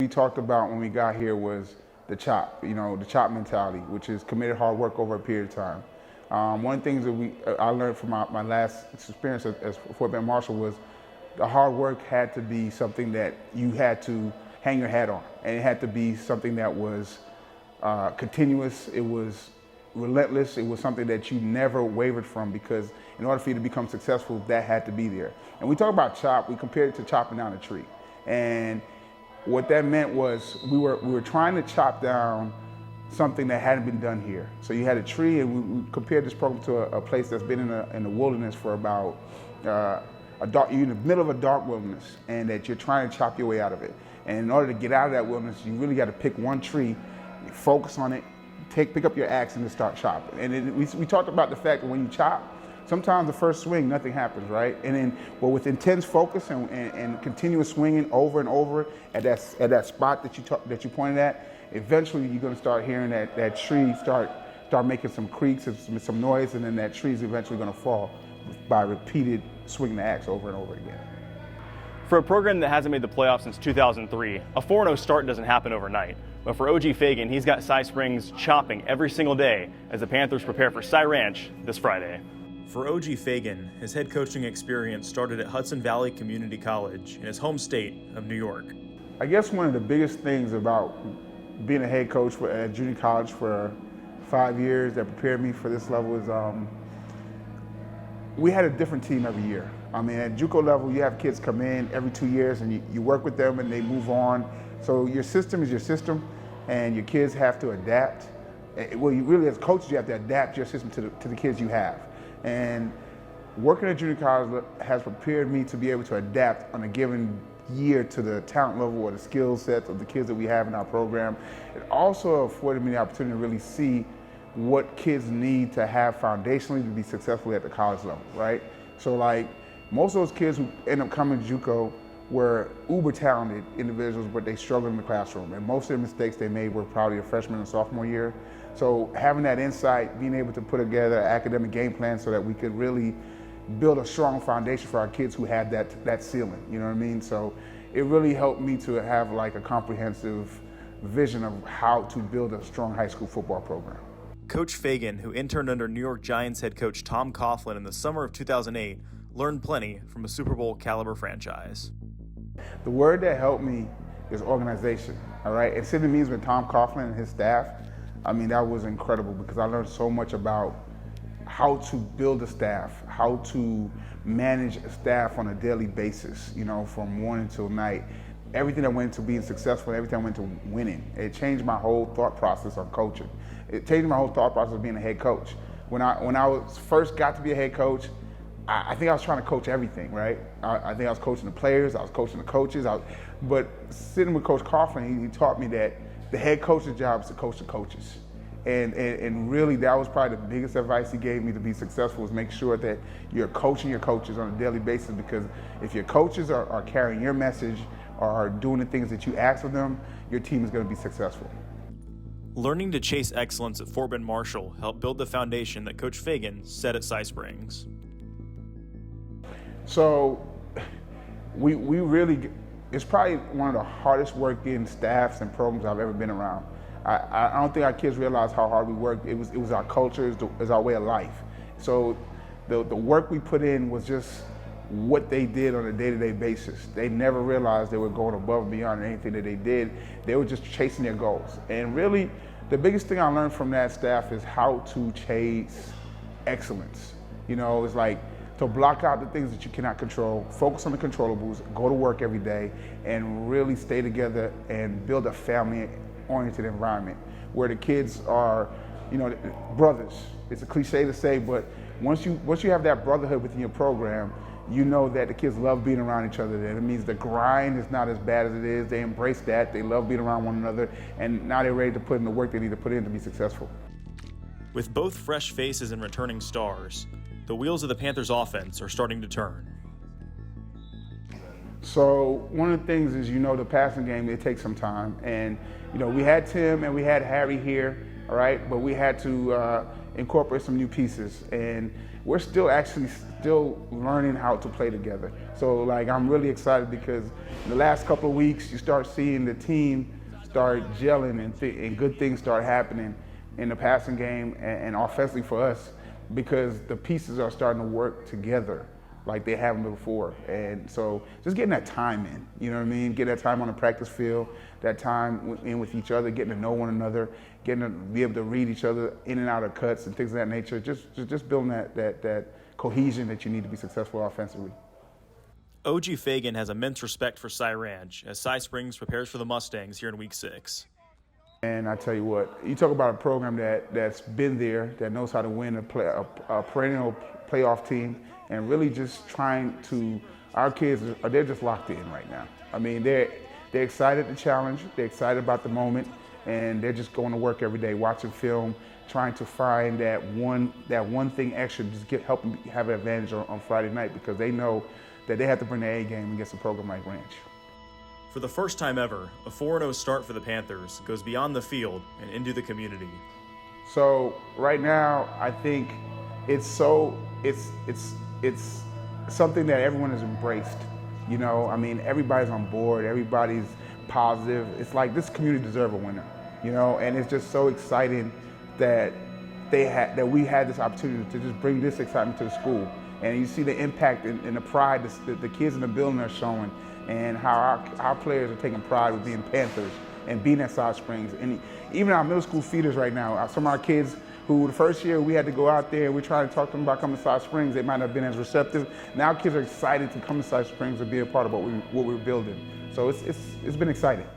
We talked about when we got here was the chop, the chop mentality, which is committed hard work over a period of time. One of the things that I learned from my last experience as Fort Bend Marshal was the hard work had to be something that you had to hang your hat on, and it had to be something that was continuous. It was relentless. It was something that you never wavered from, because in order for you to become successful, that had to be there. And we talk about chop, we compared it to chopping down a tree. And what that meant was we were trying to chop down something that hadn't been done here. So you had a tree, and we compared this program to a place that's been in the wilderness for about you're in the middle of a dark wilderness, and that you're trying to chop your way out of it. And in order to get out of that wilderness, you really got to pick one tree, focus on it, pick up your axe, and then start chopping. And we talked about the fact that when you chop, sometimes the first swing, nothing happens, right? And then, well, with intense focus and continuous swinging over and over at that spot that you pointed at, eventually you're going to start hearing that tree start making some creaks and some noise, and then that tree is eventually going to fall by repeated swinging the axe over and over again. For a program that hasn't made the playoffs since 2003, a 4-0 start doesn't happen overnight. But for Oji Fagan, he's got Cy Springs chopping every single day as the Panthers prepare for Cy Ranch this Friday. For Oji Fagan, his head coaching experience started at Hudson Valley Community College in his home state of New York. I guess one of the biggest things about being a head coach at junior college for 5 years that prepared me for this level is we had a different team every year. I mean, at JUCO level, you have kids come in every 2 years, and you work with them and they move on. So your system is your system, and your kids have to adapt. Well, you really, as coaches, you have to adapt your system to the kids you have. And working at junior college has prepared me to be able to adapt on a given year to the talent level or the skill sets of the kids that we have in our program. It also afforded me the opportunity to really see what kids need to have foundationally to be successful at the college level, right? So like, most of those kids who end up coming to JUCO were uber talented individuals, but they struggled in the classroom. And most of the mistakes they made were probably a freshman and sophomore year. So having that insight, being able to put together an academic game plan so that we could really build a strong foundation for our kids who had that ceiling, you know what I mean? So it really helped me to have like a comprehensive vision of how to build a strong high school football program. Coach Fagan, who interned under New York Giants head coach Tom Coughlin in the summer of 2008, learned plenty from a Super Bowl caliber franchise. The word that helped me is organization, all right? And sitting in meetings with Tom Coughlin and his staff, I mean, that was incredible, because I learned so much about how to build a staff, how to manage a staff on a daily basis, from morning till night. Everything that went into being successful, everything that went into winning. It changed my whole thought process on coaching. It changed my whole thought process of being a head coach. When I first got to be a head coach, I think I was trying to coach everything, right? I think I was coaching the players, I was coaching the coaches, but sitting with Coach Coughlin, he taught me that the head coach's job is to coach the coaches. And really, that was probably the biggest advice he gave me to be successful, is make sure that you're coaching your coaches on a daily basis, because if your coaches are carrying your message or are doing the things that you ask of them, your team is going to be successful. Learning to chase excellence at Fort Bend Marshal helped build the foundation that Coach Fagan set at Cy Springs. So we really, it's probably one of the hardest working staffs and programs I've ever been around. I don't think our kids realize how hard we worked. It was our culture, it was our way of life. So the work we put in was just what they did on a day-to-day basis. They never realized they were going above and beyond anything that they did. They were just chasing their goals. And really, the biggest thing I learned from that staff is how to chase excellence. It's like to block out the things that you cannot control, focus on the controllables, go to work every day, and really stay together and build a family-oriented environment where the kids are, brothers. It's a cliche to say, but once you have that brotherhood within your program, you know that the kids love being around each other. That it means the grind is not as bad as it is. They embrace that. They love being around one another, and now they're ready to put in the work they need to put in to be successful. With both fresh faces and returning stars, the wheels of the Panthers' offense are starting to turn. So one of the things is, the passing game, it takes some time. And, we had Tim and we had Harry here, all right? But we had to, incorporate some new pieces, and we're still learning how to play together. So like, I'm really excited because in the last couple of weeks, you start seeing the team start gelling and good things start happening in the passing game and offensively for us, because the pieces are starting to work together like they haven't before. And so just getting that time in, you know what I mean? Get that time on the practice field, that time in with each other, getting to know one another, getting to be able to read each other in and out of cuts and things of that nature. Just building that cohesion that you need to be successful offensively. Oji Fagan has immense respect for Cy Ranch as Cy Springs prepares for the Mustangs here in Week 6. And I tell you what, you talk about a program that's been there, that knows how to win a perennial playoff team, and really just trying to, our kids, they're just locked in right now. I mean, they're excited to challenge, they're excited about the moment, and they're just going to work every day, watching film, trying to find that one thing extra, just help them have an advantage on Friday night, because they know that they have to bring their A game against a program like Ranch. For the first time ever, a 4-0 start for the Panthers goes beyond the field and into the community. So right now, I think it's something that everyone has embraced. You know, I mean, everybody's on board, everybody's positive. It's like this community deserves a winner, you know, and it's just so exciting that we had this opportunity to just bring this excitement to the school. And you see the impact and the pride the kids in the building are showing, and how our players are taking pride with being Panthers and being at Cy Springs. And even our middle school feeders right now, some of our kids who the first year we had to go out there and we tried to talk to them about coming to Cy Springs, they might not have been as receptive. Now kids are excited to come to Cy Springs and be a part of what we're building. So it's been exciting.